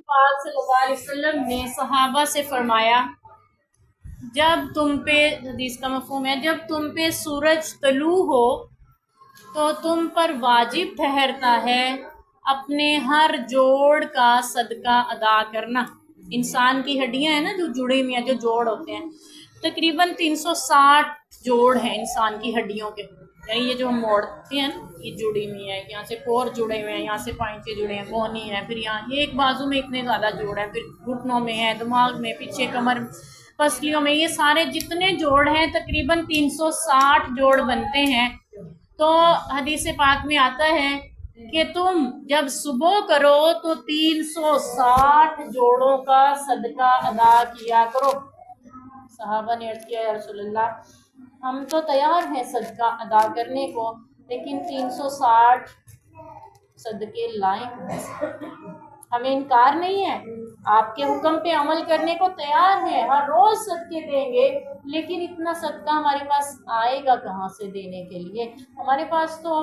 پاک صلی اللہ علیہ وسلم نے صحابہ سے فرمایا، جب تم پہ، حدیث کا مفہوم ہے، جب تم پہ سورج طلوع ہو تو تم پر واجب ٹھہرتا ہے اپنے ہر جوڑ کا صدقہ ادا کرنا۔ انسان کی ہڈیاں ہیں نا جو جڑی ہوئی ہیں، جو جوڑ ہوتے ہیں، تقریباً 360 جوڑ ہیں انسان کی ہڈیوں کے، یعنی یہ جو ہم موڑتے ہیں نا، یہ جڑی ہوئی ہے، یہاں سے پور جڑے ہوئے ہیں، یہاں سے پائنچے جڑے ہیں، کونی ہے، پھر یہاں ایک بازو میں اتنے زیادہ جوڑ ہیں، پھر گھٹنوں میں ہے، دماغ میں، پیچھے کمر، پسلیوں میں، یہ سارے جتنے جوڑ ہیں تقریباً 360 جوڑ بنتے ہیں۔ تو حدیث پاک میں آتا ہے کہ تم جب صبح کرو تو 360 جوڑوں کا صدقہ ادا کیا کرو۔ صحابہ نے عرض کیا، یا رسول اللہ ہم تو تیار ہیں صدقہ ادا کرنے کو، لیکن 360 صدقے لائیں کہاں سے؟ ہمیں انکار نہیں ہے، آپ کے حکم پہ عمل کرنے کو تیار ہیں، ہر روز صدقے دیں گے، لیکن اتنا صدقہ ہمارے پاس آئے گا کہاں سے دینے کے لیے؟ ہمارے پاس تو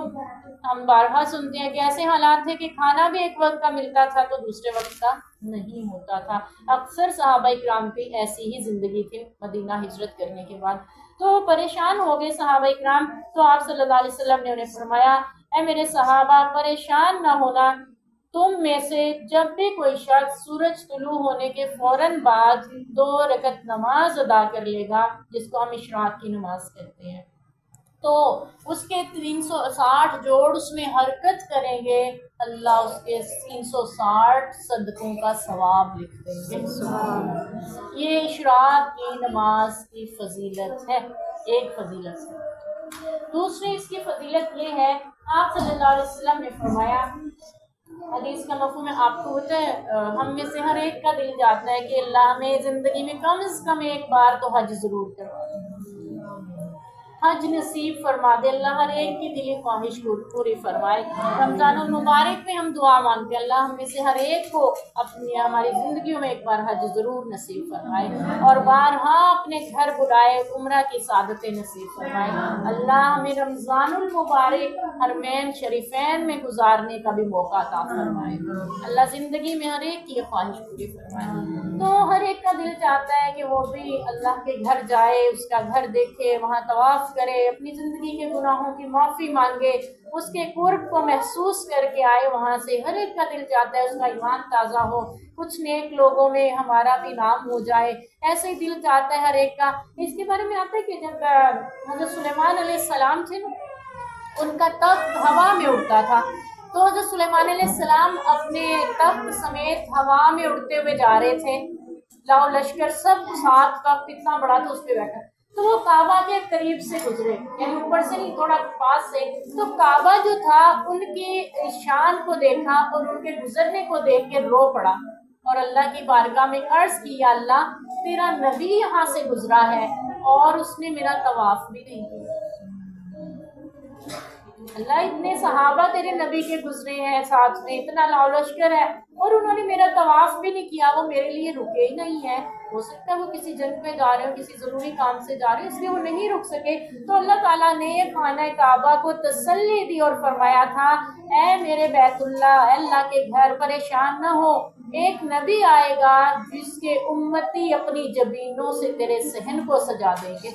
ہم بارہا سنتے ہیں کہ ایسے حالات تھے کہ کھانا بھی ایک وقت کا ملتا تھا تو دوسرے وقت کا نہیں ہوتا تھا۔ اکثر صحابہ کرام کی ایسی ہی زندگی تھی مدینہ ہجرت کرنے کے بعد۔ تو پریشان ہو گئے صحابہ کرام، تو آپ صلی اللہ علیہ وسلم نے انہیں فرمایا، اے میرے صحابہ پریشان نہ ہونا، تم میں سے جب بھی کوئی شخص سورج طلوع ہونے کے فوراً بعد 2 رکعت نماز ادا کر لے گا، جس کو ہم اشراق کی نماز کہتے ہیں، تو اس کے 360 جوڑ اس میں حرکت کریں گے، اللہ اس کے 360 صدقوں کا ثواب لکھ دیں گے۔ یہ اشراق کی نماز کی فضیلت ہے، ایک فضیلت ہے۔ دوسری اس کی فضیلت یہ ہے، آپ صلی اللہ علیہ وسلم نے فرمایا، حدیث کا مفہوم ہے، آپ کو ہوتا ہے ہم میں سے ہر ایک کا دل چاہتا ہے کہ اللہ ہمیں زندگی میں کم از کم ایک بار تو حج ضرور کروا دے، حج نصیب فرما دے، اللہ ہر ایک کی دلی خواہش پوری فرمائے۔ رمضان المبارک میں ہم دعا مانگتے ہیں، اللہ ہم میں سے ہر ایک کو اپنی ہماری زندگیوں میں ایک بار حج ضرور نصیب فرمائے، اور بارہا اپنے گھر بلائے، عمرہ کی سعادتیں نصیب فرمائے۔ اللہ ہمیں رمضان المبارک حرمین شریفین میں گزارنے کا بھی موقع عطا فرمائے، اللہ زندگی میں ہر ایک کی خواہش پوری فرمائے۔ تو ہر ایک کا دل چاہتا ہے کہ وہ بھی اللہ کے گھر جائے، اس کا گھر دیکھے، وہاں طواف کرے، اپنی زندگی کے گناہوں کی معافی مانگے، اس کے قرب کو محسوس کر کے آئے وہاں سے۔ ہر ایک کا دل چاہتا ہے اس کا ایمان تازہ ہو، کچھ نیک لوگوں میں ہمارا بھی نام ہو جائے، ایسے ہی دل چاہتا ہے ہر ایک کا۔ اس کے بارے میں آتا ہے کہ جب حضرت سلیمان علیہ السلام تھے نا، ان کا تخت ہوا میں اڑتا تھا، تو حضرت سلیمان علیہ السلام اپنے تخت سمیت ہوا میں اڑتے ہوئے جا رہے تھے، لاؤ لشکر سب ساتھ، تخت اتنا بڑا تھا اس پہ بیٹھا، تو وہ کعبہ کے قریب سے گزرے، یعنی اوپر سے نہیں، تھوڑا پاس سے، تو کعبہ جو تھا ان کی شان کو دیکھا اور ان کے گزرنے کو دیکھ کے رو پڑا، اور اللہ کی بارگاہ میں عرض کی، یا اللہ تیرا نبی یہاں سے گزرا ہے اور اس نے میرا طواف بھی نہیں کیا، اللہ اتنے صحابہ تیرے نبی کے گزرے ہیں ساتھ میں، اتنا لاؤ لشکر ہے، اور انہوں نے میرا طواف بھی نہیں کیا، وہ میرے لیے رکے ہی نہیں ہے۔ ہو سکتا ہے وہ کسی جنگ پہ جا رہے ہو، کسی ضروری کام سے جا رہے ہو، اس لیے وہ نہیں رک سکے۔ تو اللہ تعالیٰ نے خانہ کعبہ کو تسلی دی اور فرمایا تھا، اے میرے بیت اللہ، اے اللہ کے گھر، پریشان نہ ہو، ایک نبی آئے گا جس کے امتی اپنی جبینوں سے تیرے صحن کو سجا دیں گے۔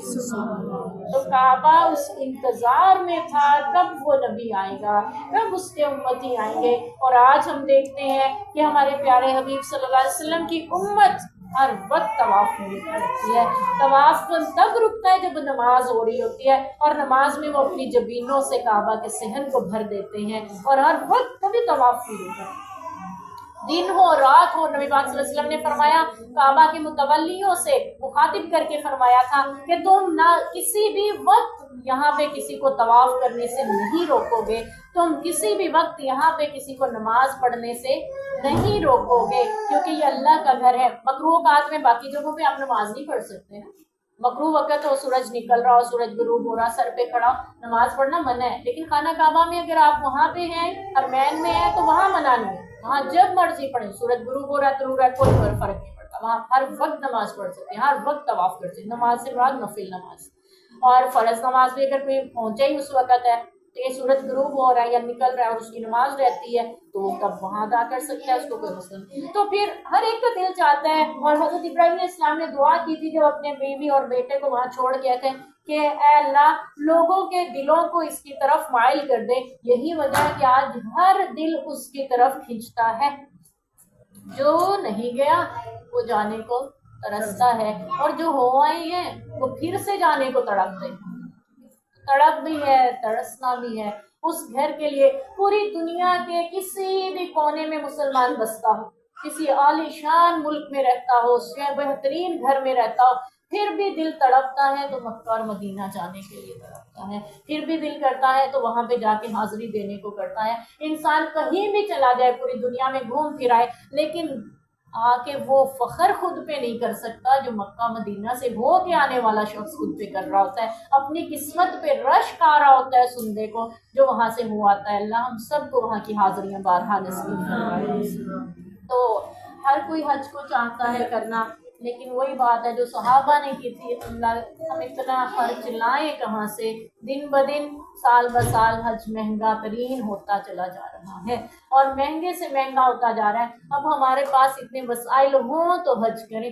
تو کعبہ اس انتظار میں تھا کب وہ نبی آئے گا، کب اس کے امتی آئیں گے۔ اور آج ہم دیکھتے ہیں کہ ہمارے پیارے حبیب صلی اللہ علیہ وسلم کی امت ہر وقت طواف میں رکتی ہے، طواف تب رکتا ہے جب نماز ہو رہی ہوتی ہے، اور نماز میں وہ اپنی جبینوں سے کعبہ کے صحن کو بھر دیتے ہیں، اور ہر وقت کبھی طواف نہیں ہوتا، دن ہو رات ہو۔ نبی پاک صلی اللہ علیہ وسلم نے فرمایا، کعبہ کے متولیوں سے مخاطب کر کے فرمایا تھا کہ تم نہ کسی بھی وقت یہاں پہ کسی کو طواف کرنے سے نہیں روکو گے، تم کسی بھی وقت یہاں پہ کسی کو نماز پڑھنے سے نہیں روکو گے، کیونکہ یہ اللہ کا گھر ہے۔ مکروہ اوقات میں باقی جگہوں پہ آپ نماز نہیں پڑھ سکتے ہیں، مکروہ وقت ہو، سورج نکل رہا ہو، سورج غروب ہو رہا، سر پہ کھڑا ہو، نماز پڑھنا منع ہے، لیکن خانہ کعبہ میں اگر آپ وہاں پہ ہیں، حرمین میں ہیں، تو وہاں منع نہیں ہے، وہاں جب مرضی پڑھیں، سورج غروب ہو رہا ہے، طلوع رہا ہے، کوئی فرق نہیں پڑتا، وہاں ہر وقت نماز پڑھ سکتے ہیں، ہر وقت طواف کر سکتے ہیں۔ نماز سے بعد نفل نماز اور فرض نماز بھی اگر کوئی پہنچا ہی اس وقت ہے، تو یہ سورج غروب ہو رہا ہے یا نکل رہا ہے اور اس کی نماز رہتی ہے تو وہ تب وہاں ادا کر سکتا ہے، اس کو کوئی مسئلہ نہیں۔ تو پھر ہر ایک کا دل چاہتا ہے، اور حضرت ابراہیم علیہ السلام نے دعا کی تھی جب اپنے بیوی اور بیٹے کو وہاں چھوڑ گئے تھے کہ اے اللہ لوگوں کے دلوں کو اس کی طرف مائل کر دے۔ یہی وجہ ہے کہ آج ہر دل اس کی طرف کھنچتا ہے، جو نہیں گیا وہ جانے کو ترستا ہے، اور جو ہو آئے ہیں وہ پھر سے جانے کو تڑپتے ہیں۔ تڑپ بھی ہے، ترسنا بھی ہے اس گھر کے لیے۔ پوری دنیا کے کسی بھی کونے میں مسلمان بستا ہو، کسی عالی شان ملک میں رہتا ہو، بہترین گھر میں رہتا ہو، پھر بھی دل تڑپتا ہے تو مکہ اور مدینہ جانے کے لیے تڑپتا ہے، پھر بھی دل کرتا ہے تو وہاں پہ جا کے حاضری دینے کو کرتا ہے۔ انسان کہیں بھی چلا جائے، پوری دنیا میں گھوم پھر آئے، لیکن آ کے وہ فخر خود پہ نہیں کر سکتا جو مکہ مدینہ سے ہو کے آنے والا شخص خود پہ کر رہا ہوتا ہے، اپنی قسمت پہ رشک آ رہا ہوتا ہے سننے کو جو وہاں سے ہوا آتا ہے۔ اللہ ہم سب کو وہاں کی حاضریاں بارہا نصیب فرمائے۔ تو ہر کوئی حج کو چاہتا ہے کرنا، لیکن وہی بات ہے جو صحابہ نے کی تھی، اللہ ہم اتنا خرچ لائیں کہاں سے؟ دن بدن سال بسال حج مہنگا ترین ہوتا چلا جا رہا ہے، اور مہنگے سے مہنگا ہوتا جا رہا ہے۔ اب ہمارے پاس اتنے وسائل ہوں تو حج کریں،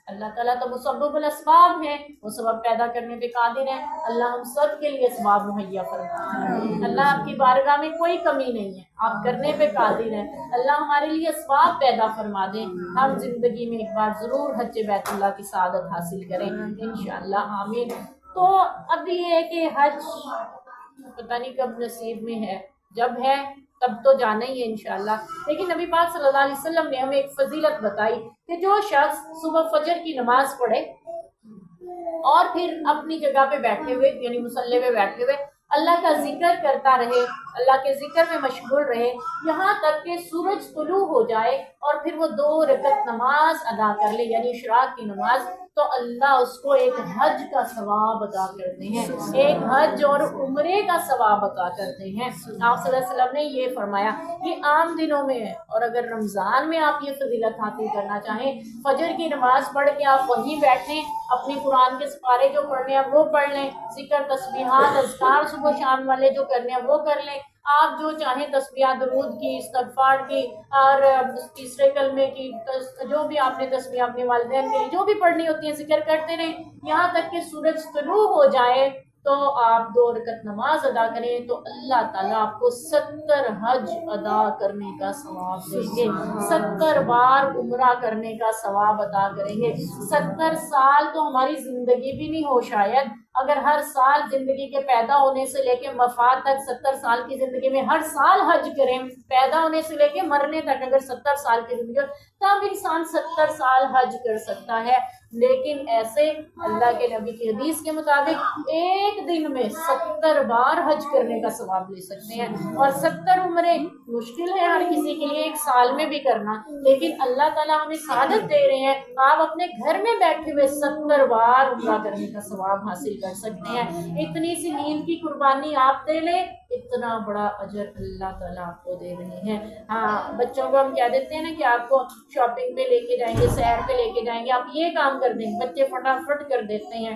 اللہ تعالیٰ تو مسبب الاسباب ہے، وہ سبب پیدا کرنے پہ قادر ہے۔ اللہ ہم سب کے لیے اسباب مہیا فرمائے۔ اللہ آپ کی بارگاہ میں کوئی کمی نہیں ہے، آپ کرنے پہ قادر ہیں۔ اللہ ہمارے لیے اسباب پیدا فرما دیں، ہم زندگی میں ایک بار ضرور حج بیت اللہ کی سعادت حاصل کریں انشاءاللہ، آمین۔ تو اب یہ ہے کہ حج پتہ نہیں کب نصیب میں ہے، جب ہے تب تو جانا ہی ہے انشاءاللہ۔ لیکن نبی پاک صلی اللہ علیہ وسلم نے ہمیں ایک فضیلت بتائی کہ جو شخص صبح فجر کی نماز پڑھے اور پھر اپنی جگہ پہ بیٹھے ہوئے یعنی مصلی پہ بیٹھے ہوئے اللہ کا ذکر کرتا رہے، اللہ کے ذکر میں مشغول رہے یہاں تک کہ سورج طلوع ہو جائے، اور پھر وہ 2 رکعت نماز ادا کر لے یعنی اشراق کی نماز، تو اللہ اس کو ایک حج کا ثواب عطا کرتے ہیں، ایک حج اور عمرے کا ثواب عطا کرتے ہیں۔ آپ صلی اللہ علیہ وسلم نے یہ فرمایا، یہ عام دنوں میں ہے، اور اگر رمضان میں آپ یہ فضیلت حاصل کرنا چاہیں، فجر کی نماز پڑھ کے آپ وہیں بیٹھیں، اپنی قرآن کے سپارے جو پڑھنے ہیں وہ پڑھ لیں، ذکر تسبیحات اذکار صبح شام والے جو کرنے ہیں وہ کر لیں، آپ جو چاہیں تسبیحات درود کی، استغفار کی، اور تیسرے کلمے کی، جو بھی آپ نے تسبیح اپنے والدین کے لیے جو بھی پڑھنی ہوتی ہیں ذکر کرتے رہیں یہاں تک کہ سورج طلوع ہو جائے، تو آپ 2 رکعت نماز ادا کریں تو اللہ تعالیٰ آپ کو 70 حج ادا کرنے کا ثواب دیں گے، 70 بار عمرہ کرنے کا ثواب ادا کریں گے۔ 70 سال تو ہماری زندگی بھی نہیں ہو شاید، اگر ہر سال زندگی کے پیدا ہونے سے لے کے وفات تک 70 سال کی زندگی میں ہر سال حج کریں، پیدا ہونے سے لے کے مرنے تک اگر 70 سال کی زندگی ہو تب انسان 70 سال حج کر سکتا ہے۔ لیکن ایسے اللہ کے نبی کی حدیث کے مطابق ایک دن میں 70 بار حج کرنے کا ثواب لے سکتے ہیں، اور 70 عمرے مشکل ہے ہر کسی کے لیے ایک سال میں بھی کرنا، لیکن اللہ تعالیٰ ہمیں سعادت دے رہے ہیں، آپ اپنے گھر میں بیٹھے ہوئے 70 بار عمرہ کرنے کا ثواب حاصل کر سکتے ہیں۔ اتنی سی نیند کی قربانی آپ دے لیں، اتنا بڑا اجر اللہ تعالیٰ آپ کو دے رہے ہیں۔ ہاں بچوں کو ہم کہہ دیتے ہیں نا کہ آپ کو شاپنگ پہ لے کے جائیں گے، سیر پہ لے کے جائیں گے، آپ یہ کام کر دیں، بچے فٹافٹ کر دیتے ہیں،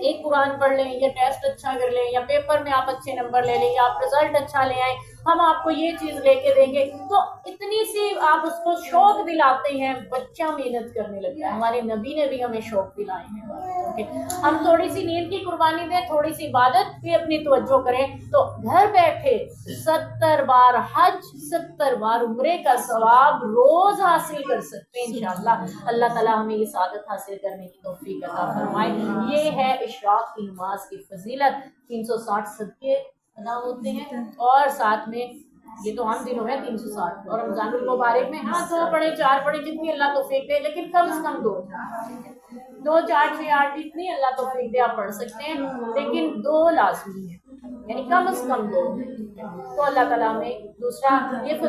ایک قرآن پڑھ لیں یا ٹیسٹ اچھا کر لیں یا پیپر میں آپ اچھے نمبر لے لیں یا آپ رزلٹ اچھا لے آئیں، ہم آپ کو یہ چیز لے کے دیں گے، تو اتنی سی آپ اس کو شوق دلاتے ہیں، بچہ محنت کرنے لگتا ہے۔ ہمارے نبی نے بھی ہمیں شوق دلائے ہیں کہ ہم تھوڑی سی نیند کی قربانی دیں، تھوڑی سی عبادت پہ اپنی توجہ کریں، تو گھر بیٹھے 70 بار حج 70 بار عمرے کا ثواب روز حاصل کر سکتے ہیں انشاءاللہ۔ اللہ تعالیٰ ہمیں یہ سعادت حاصل کرنے کی توفیق عطا فرمائے۔ یہ ہے اشراق کی نماز کی فضیلت، 360 صدقے ادا ہوتے ہیں، اور ساتھ میں یہ تو عام دنوں میں 360، اور رمضان المبارک میں 2 پڑھیں 4 پڑھیں جتنی اللہ توفیق دے، لیکن کم از کم 2 4 6 8 جتنی اللہ توفیق دے آپ پڑھ سکتے ہیں، لیکن 2 لازمی ہیں، یعنی کم از کم 2۔ تو اللہ تعالیٰ ہمیں دوسرا یہ